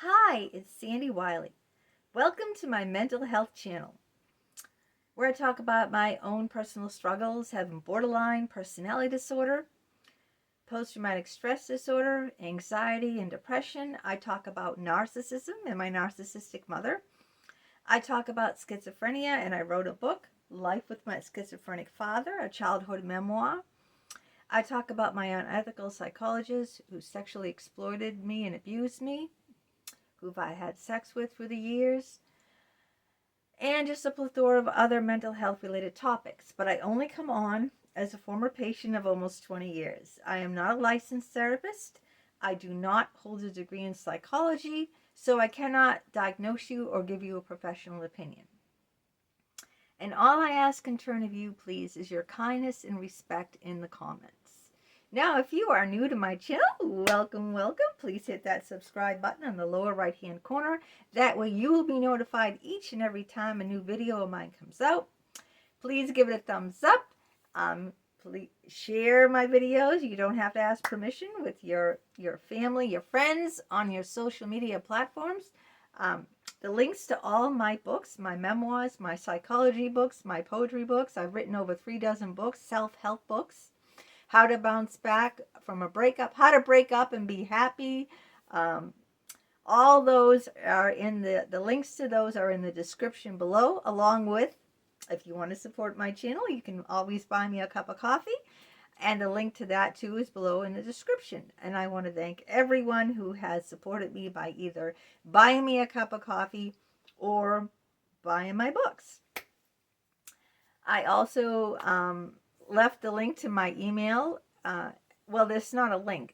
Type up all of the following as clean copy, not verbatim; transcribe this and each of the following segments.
Hi, it's Sandy Wiley. Welcome to my mental health channel, where I talk about my own personal struggles, having borderline personality disorder, post-traumatic stress disorder, anxiety and depression. I talk about narcissism and my narcissistic mother. I talk about schizophrenia, and I wrote a book, Life with My Schizophrenic Father, a childhood memoir. I talk about my unethical psychologist who sexually exploited me and abused me, who I had sex with through the years, and just a plethora of other mental health related topics. But I only come on as a former patient of almost 20 years. I am not a licensed therapist. I do not hold a degree in psychology, so I cannot diagnose you or give you a professional opinion. And all I ask in turn of you, please, is your kindness and respect in the comments. Now, if you are new to my channel, welcome, welcome. Please hit that subscribe button on the lower right-hand corner. That way you will be notified each and every time a new video of mine comes out. Please give it a thumbs up. Please share my videos. You don't have to ask permission with your family, your friends on your social media platforms. The links to all my books, my memoirs, my psychology books, my poetry books. I've written over 36 books, self-help books. How to bounce back from a breakup, how to break up and be happy. All those are in the links to those are in the description below, along with, if you want to support my channel, you can always buy me a cup of coffee. And the link to that too is below in the description. And I want to thank everyone who has supported me by either buying me a cup of coffee or buying my books. I also left the link to my email. Well, there's not a link.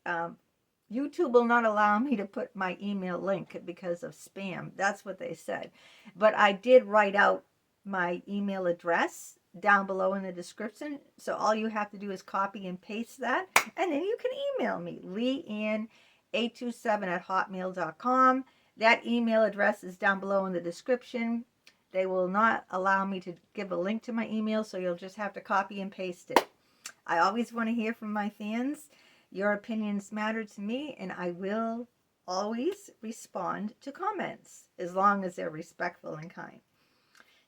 YouTube will not allow me to put my email link because of spam. That's what they said. But I did write out my email address down below in the description. So all you have to do is copy and paste that. And then you can email me, leanne827@hotmail.com. That email address is down below in the description. They will not allow me to give a link to my email, so you'll just have to copy and paste it. I always want to hear from my fans. Your opinions matter to me, and I will always respond to comments as long as they're respectful and kind.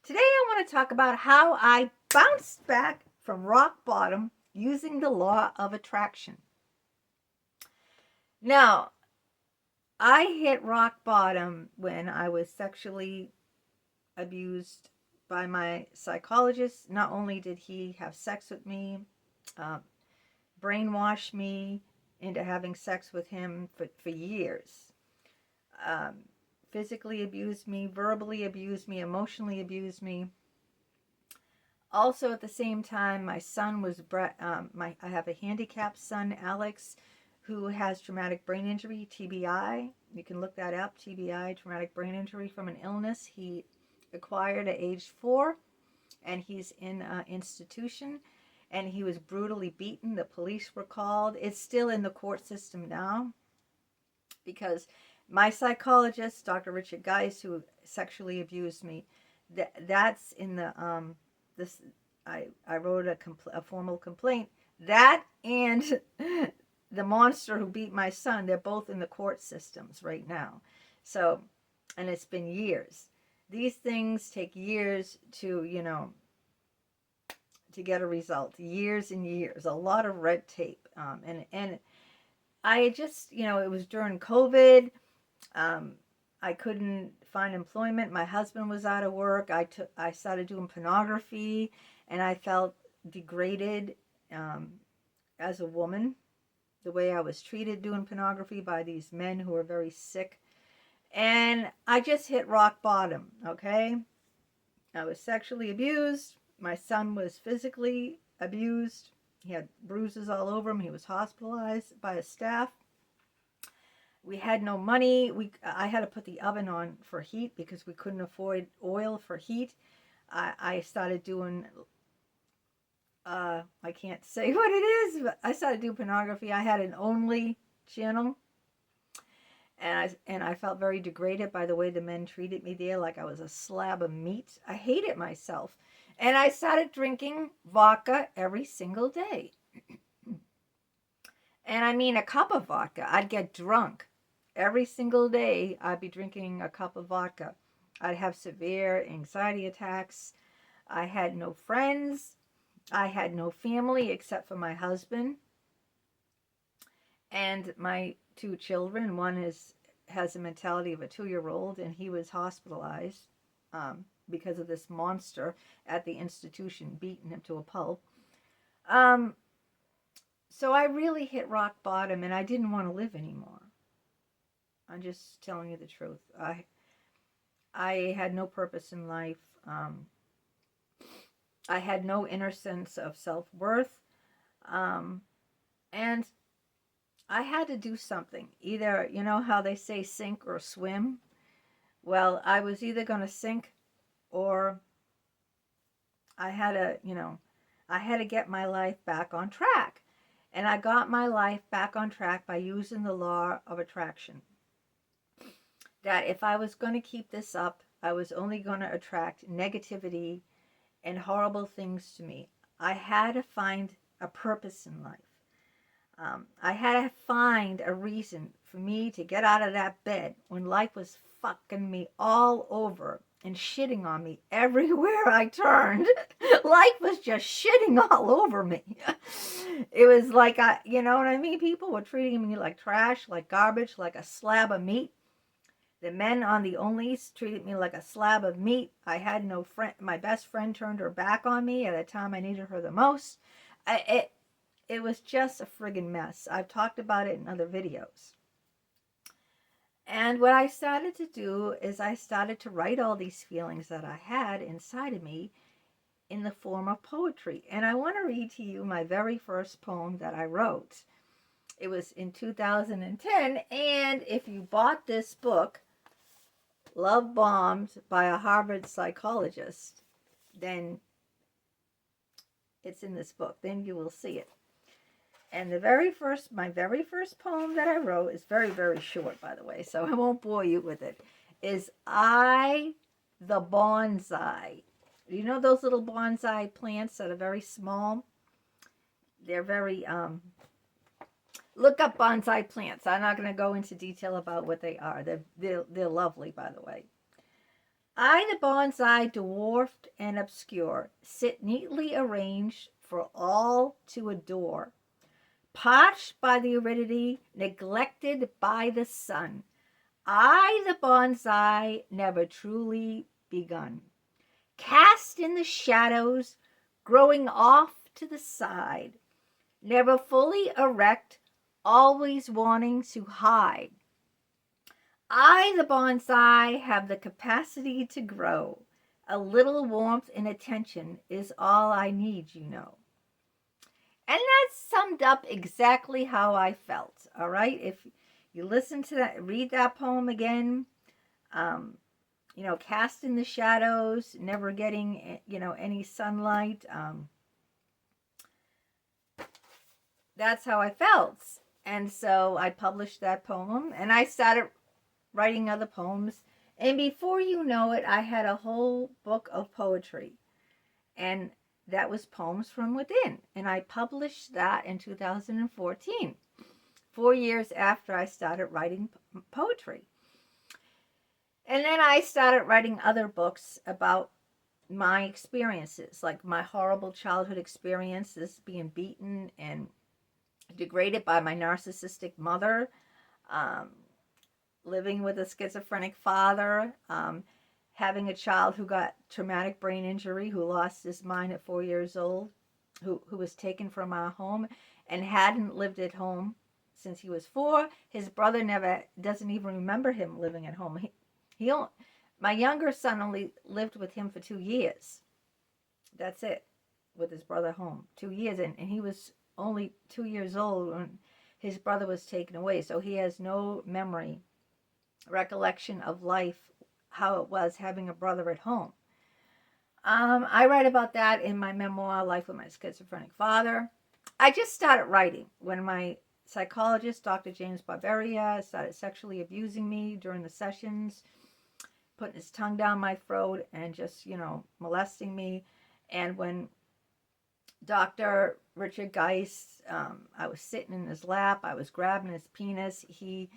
Today I want to talk about how I bounced back from rock bottom using the law of attraction. Now, I hit rock bottom when I was sexually abused by my psychologist. Not only did he have sex with me, brainwash me into having sex with him for years, physically abused me, verbally abused me, emotionally abused me. Also, at the same time, my son was I have a handicapped son, Alex, who has traumatic brain injury, TBI. You can look that up, TBI, traumatic brain injury from an illness he acquired at age 4, and he's in an institution, and he was brutally beaten. The police were called. It's still in the court system now because my psychologist, Dr. 𝗙𝗔𝗍𝒂, who sexually abused me, that's in the I wrote a formal complaint. That and the monster who beat my son, they're both in the court systems right now. So, and it's been years. These things take years to, to get a result. Years and years. A lot of red tape. And I just, it was during COVID. I couldn't find employment. My husband was out of work. I started doing pornography, and I felt degraded as a woman. The way I was treated doing pornography by these men who were very sick. And I just hit rock bottom, okay? I was sexually abused. My son was physically abused. He had bruises all over him. He was hospitalized by a staff. We had no money. I had to put the oven on for heat because we couldn't afford oil for heat. I started doing, I can't say what it is, but I started doing pornography. I had an only channel. And I felt very degraded by the way the men treated me there, like I was a slab of meat. I hated myself. And I started drinking vodka every single day. And I mean a cup of vodka. I'd get drunk every single day I'd be drinking a cup of vodka. I'd have severe anxiety attacks. I had no friends. I had no family except for my husband and my 2 children. One has the mentality of a 2-year-old, and he was hospitalized because of this monster at the institution beating him to a pulp. So I really hit rock bottom, and I didn't want to live anymore. I'm just telling you the truth. I had no purpose in life. I had no inner sense of self-worth. And I had to do something. Either, you know how they say sink or swim? Well, I was either going to sink, or I had to get my life back on track. And I got my life back on track by using the law of attraction. That if I was going to keep this up, I was only going to attract negativity and horrible things to me. I had to find a purpose in life. I had to find a reason for me to get out of that bed when life was fucking me all over and shitting on me everywhere I turned. Life was just shitting all over me. It was like, you know what I mean? People were treating me like trash, like garbage, like a slab of meat. The men on the onlys treated me like a slab of meat. I had no friend. My best friend turned her back on me at a time I needed her the most. It was just a friggin' mess. I've talked about it in other videos. And what I started to do is I started to write all these feelings that I had inside of me in the form of poetry. And I want to read to you my very first poem that I wrote. It was in 2010. And if you bought this book, Love Bombed by a Harvard psychologist, then it's in this book. Then you will see it. And my very first poem that I wrote is very, very short, by the way, so I won't bore you with it, is I, the bonsai. You know those little bonsai plants that are very small? They're very, look up bonsai plants. I'm not going to go into detail about what they are. They're lovely, by the way. I, the bonsai, dwarfed and obscure, sit neatly arranged for all to adore. Parched by the aridity, neglected by the sun, I, the bonsai, never truly begun. Cast in the shadows, growing off to the side, never fully erect, always wanting to hide. I, the bonsai, have the capacity to grow. A little warmth and attention is all I need, you know. And that summed up exactly how I felt, all right? If you listen to that, read that poem again, cast in the shadows, never getting, any sunlight. That's how I felt. And so I published that poem, and I started writing other poems. And before you know it, I had a whole book of poetry. And that was Poems from Within. And I published that in 2014, 4 years after I started writing poetry. And then I started writing other books about my experiences, like my horrible childhood experiences, being beaten and degraded by my narcissistic mother, living with a schizophrenic father, having a child who got traumatic brain injury, who lost his mind at 4 years old, who was taken from our home and hadn't lived at home since he was 4. His brother doesn't even remember him living at home. My younger son only lived with him for 2 years. That's it, with his brother home. 2 years, and he was only 2 years old when his brother was taken away. So he has no recollection of life, how it was having a brother at home. I write about that in my memoir, Life with My Schizophrenic Father. I just started writing when my psychologist, Dr. 𝗙𝗵𝒵𝗿, started sexually abusing me during the sessions, putting his tongue down my throat and just, molesting me. And when Dr. Richard Geist, I was sitting in his lap, I was grabbing his penis, he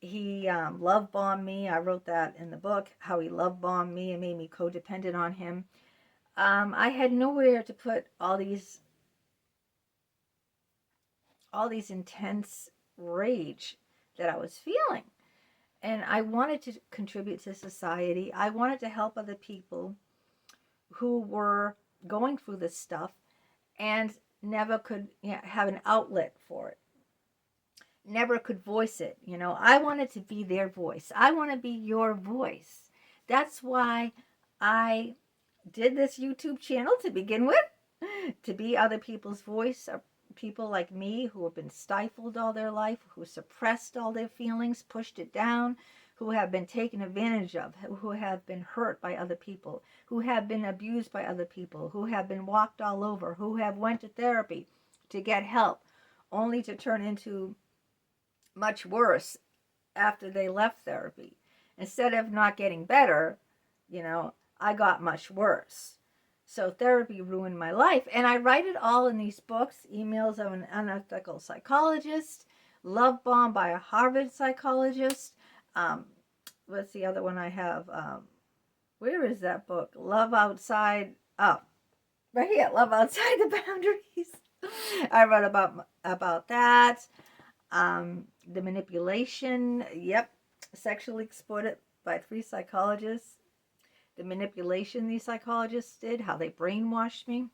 he love bombed me. I wrote that in the book, how he love bombed me and made me codependent on him. I had nowhere to put all these intense rage that I was feeling. And I wanted to contribute to society. I wanted to help other people who were going through this stuff and never could have an outlet for it, never could voice it. I wanted to be their voice. I want to be your voice. That's why I did this YouTube channel to begin with, to be other people's voice, people like me who have been stifled all their life, who suppressed all their feelings, pushed it down, who have been taken advantage of, who have been hurt by other people, who have been abused by other people, who have been walked all over, who have went to therapy to get help, only to turn into much worse after they left therapy. Instead of not getting better, I got much worse. So therapy ruined my life. And I write it all in these books, Emails of an Unethical Psychologist, Love Bomb by a Harvard psychologist. What's the other one I have? Where is that book? Love Outside. Oh, right here. Love Outside the Boundaries. I wrote about that. The manipulation. Yep. Sexually exploited by 3 psychologists. The manipulation these psychologists did, how they brainwashed me,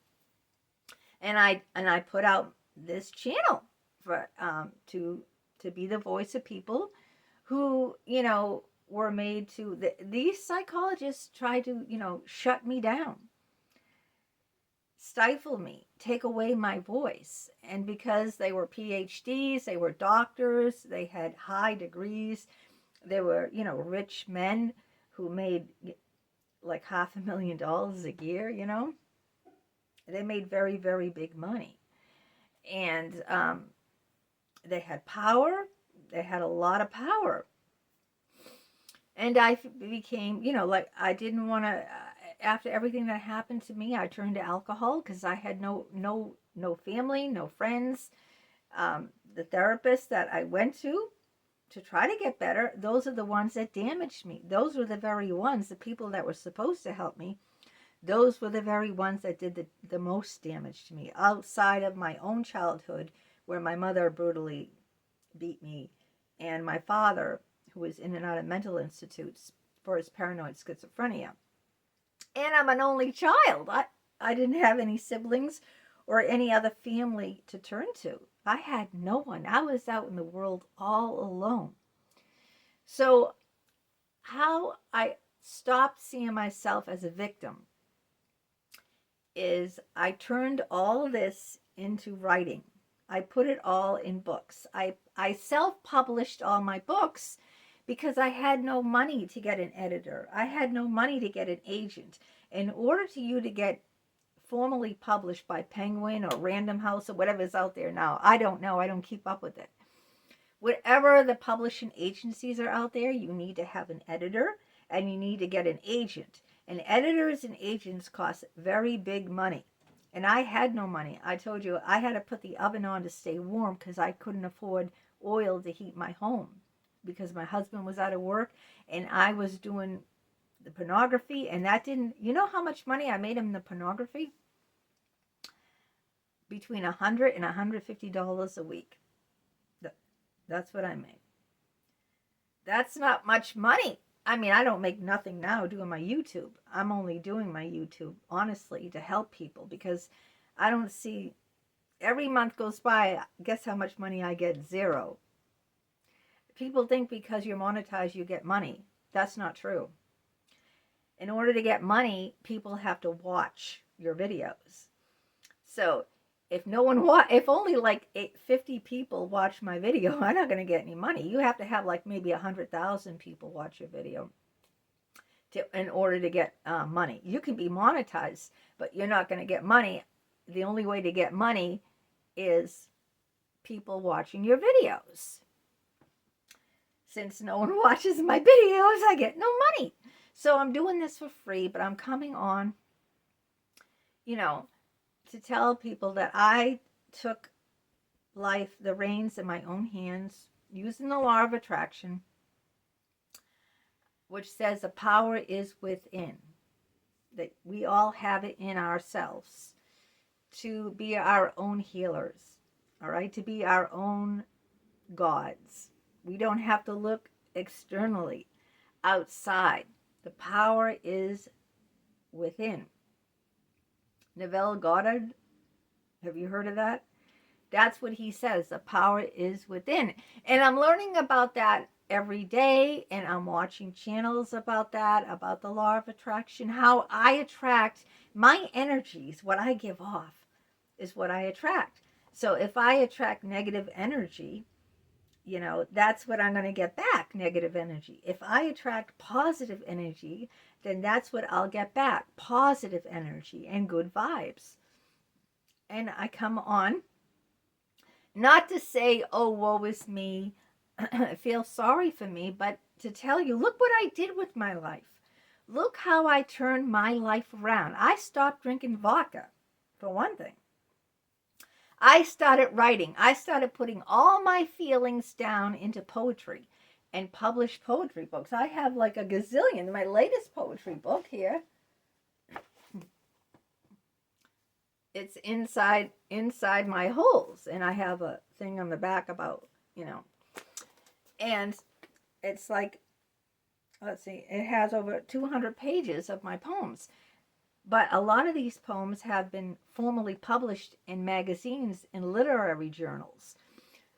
and I put out this channel for to be the voice of people who were made to. These psychologists tried to shut me down, stifle me, take away my voice, and because they were PhDs, they were doctors, they had high degrees, they were rich men who made like $500,000 a year, they made very, very big money. And they had power. They had a lot of power. And I became, like I didn't want to, after everything that happened to me, I turned to alcohol because I had no family, no friends. The therapists that I went to try to get better, those are the ones that damaged me. Those were the very ones, the people that were supposed to help me, those were the very ones that did the most damage to me, outside of my own childhood, where my mother brutally beat me, and my father, who was in and out of mental institutes for his paranoid schizophrenia. And I'm an only child. I didn't have any siblings or any other family to turn to. I had no one. I was out in the world all alone. So how I stopped seeing myself as a victim is I turned all this into writing. I put it all in books. I self-published all my books because I had no money to get an editor. I had no money to get an agent. In order to you to get formally published by Penguin or Random House or whatever is out there now, I don't know. I don't keep up with it. Whatever the publishing agencies are out there, you need to have an editor and you need to get an agent. And editors and agents cost very big money. And I had no money. I told you I had to put the oven on to stay warm because I couldn't afford oil to heat my home because my husband was out of work and I was doing the pornography, and that didn't, how much money I made in the pornography? Between $100 and $150 a week. That's what I made. That's not much money. I mean, I don't make nothing now doing my YouTube. I'm only doing my YouTube, honestly, to help people because I don't see, every month goes by, guess how much money I get? Zero. People think because you're monetized, you get money. That's not true. In order to get money, people have to watch your videos. So if only like 50 people watch my video, I'm not going to get any money. You have to have like maybe 100,000 people watch your video in order to get money. You can be monetized, but you're not going to get money. The only way to get money is people watching your videos. Since no one watches my videos, I get no money. So I'm doing this for free, but I'm coming on, to tell people that I took the reins in my own hands, using the law of attraction, which says the power is within, that we all have it in ourselves to be our own healers, all right, to be our own gods. We don't have to look externally, outside. The power is within. Neville Goddard, have you heard of that? That's what he says. The power is within. And I'm learning about that every day, and I'm watching channels about that, about the law of attraction, how I attract my energies. What I give off is what I attract. So if I attract negative energy, you know, that's what I'm going to get back, negative energy. If I attract positive energy, then that's what I'll get back, positive energy and good vibes. And I come on, not to say, oh, woe is me, feel sorry for me, but to tell you, look what I did with my life. Look how I turned my life around. I stopped drinking vodka, for one thing. I started writing. I started putting all my feelings down into poetry and published poetry books. I have like a gazillion. My latest poetry book here, it's inside my holes, and I have a thing on the back about, you know, and it's like, let's see, it has over 200 pages of my poems. But a lot of these poems have been formally published in magazines and literary journals.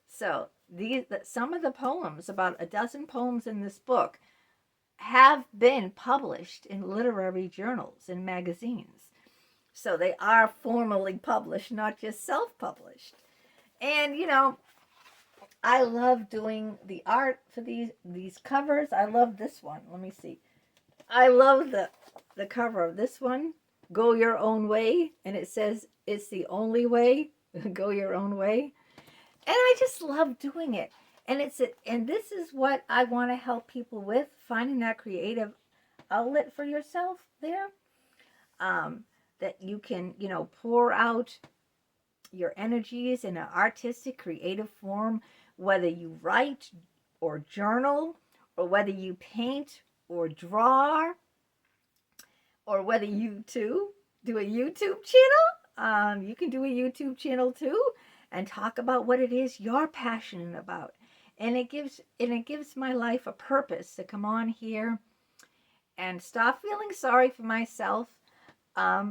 So some of the poems, about a dozen poems in this book, have been published in literary journals and magazines. So they are formally published, not just self-published. And, you know, I love doing the art for these covers. I love this one. Let me see. I love the cover of this one, Go Your Own Way, and it says, it's the only way, go your own way. And I just love doing it. And this is what I want to help people with, finding that creative outlet for yourself there, that you can, you know, pour out your energies in an artistic, creative form, whether you write or journal, or whether you paint or draw, or whether you too do a YouTube channel. You can do a YouTube channel too and talk about what it is you're passionate about. And it gives my life a purpose to come on here and stop feeling sorry for myself,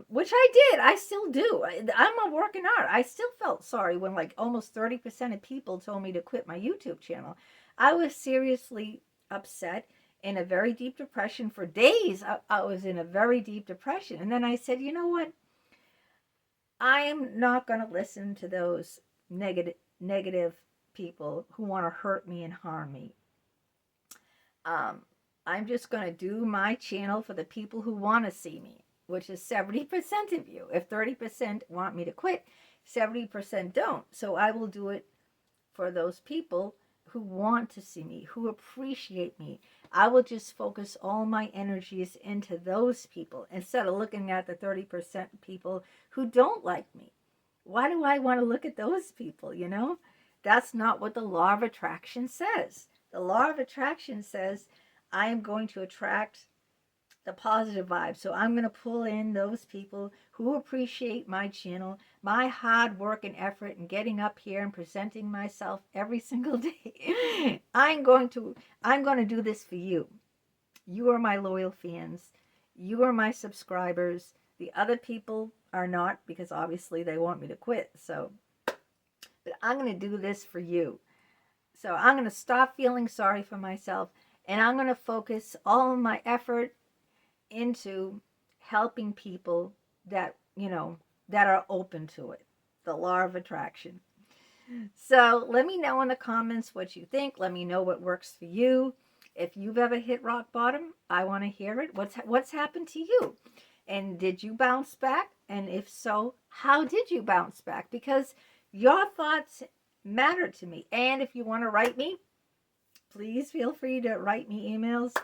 which I did. I still do. I'm a work in art. I still felt sorry when like almost 30% of people told me to quit my YouTube channel. I was seriously upset, in a very deep depression for days. I was in a very deep depression. And then I said, you know what? I am not going to listen to those negative people who want to hurt me and harm me. I'm just going to do my channel for the people who want to see me, which is 70% of you. If 30% want me to quit, 70% don't. So I will do it for those people who want to see me, who appreciate me. I will just focus all my energies into those people instead of looking at the 30% people who don't like me. Why do I want to look at those people, you know? That's not what the law of attraction says. The law of attraction says I am going to attract the positive vibes. So I'm going to pull in those people who appreciate my channel, my hard work and effort in getting up here and presenting myself every single day. I'm going to do this for you. You are my loyal fans. You are my subscribers. The other people are not, because obviously they want me to quit. So, but I'm going to do this for you. So I'm going to stop feeling sorry for myself, and I'm going to focus all of my effort into helping people that, you know, that are open to it, the law of attraction. So let me know in the comments what you think. Let me know what works for you. If you've ever hit rock bottom, I want to hear it. What's happened to you? And did you bounce back? And if so, how did you bounce back? Because your thoughts matter to me. And if you want to write me, please feel free to write me emails.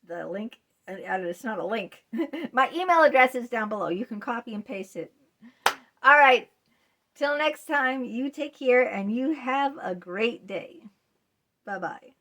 The link, it's not a link. My email address is down below. You can copy and paste it. All right. Till next time, you take care and you have a great day. Bye-bye.